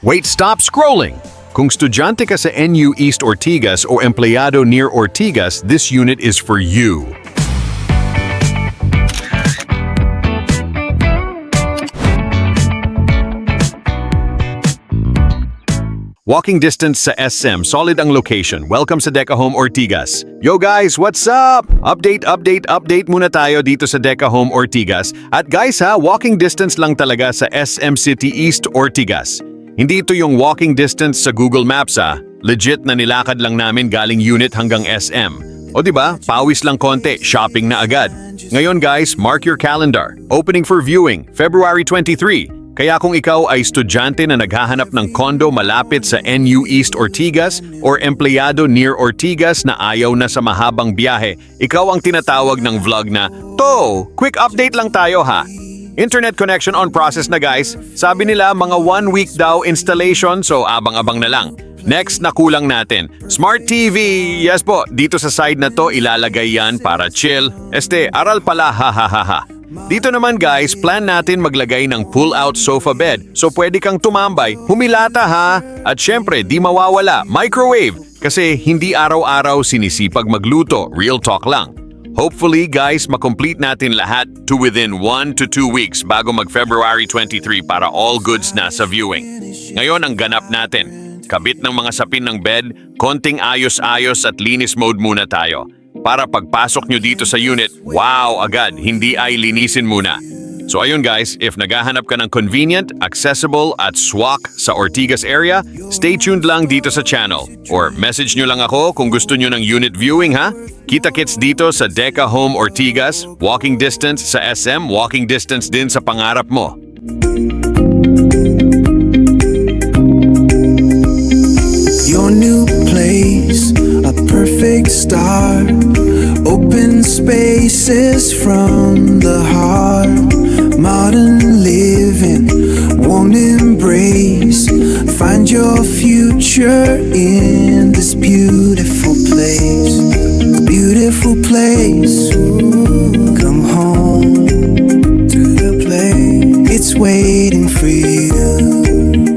Wait, stop scrolling! Kung estudyante ka sa NU East Ortigas o empleyado near Ortigas, this unit is for you. Walking distance sa SM, solid ang location. Welcome sa Deca Home Ortigas. Yo guys, what's up? Update muna tayo dito sa Deca Home Ortigas. At guys ha, walking distance lang talaga sa SM City East Ortigas. Hindi ito yung walking distance sa Google Maps ha. Legit na nilakad lang namin galing unit hanggang SM. O diba, pawis lang konti, shopping na agad. Ngayon guys, mark your calendar. Opening for viewing, February 23. Kaya kung ikaw ay estudyante na naghahanap ng condo malapit sa NU East Ortigas or empleyado near Ortigas na ayaw na sa mahabang biyahe, ikaw ang tinatawag ng vlog na, "To, quick update lang tayo ha." Internet connection on process na guys. Sabi nila mga 1 week daw installation, so abang-abang na lang. Next na kulang natin, Smart TV! Yes po, dito sa side na to ilalagay yan para chill. Aral pala, ha. Dito naman guys, plan natin maglagay ng pull-out sofa bed. So pwede kang tumambay, humilata ha. At syempre, di mawawala, microwave. Kasi hindi araw-araw sinisipag magluto, real talk lang. Hopefully guys, makomplete natin lahat to within 1 to 2 weeks bago mag-February 23 para all goods na sa viewing. Ngayon ang ganap natin, kabit ng mga sapin ng bed, konting ayos-ayos at linis mode muna tayo. Para pagpasok nyo dito sa unit, wow agad, hindi ay linisin muna. So ayun guys, if naghahanap ka ng convenient, accessible at swak sa Ortigas area, stay tuned lang dito sa channel. Or message nyo lang ako kung gusto nyo ng unit viewing ha. Kita-kits dito sa Deca Home Ortigas, walking distance sa SM, walking distance din sa pangarap mo. Your new place, a perfect start. Open spaces from the heart. Modern living, warm embrace. Find your future in this beautiful place. Beautiful place. Come home to the place. It's waiting for you.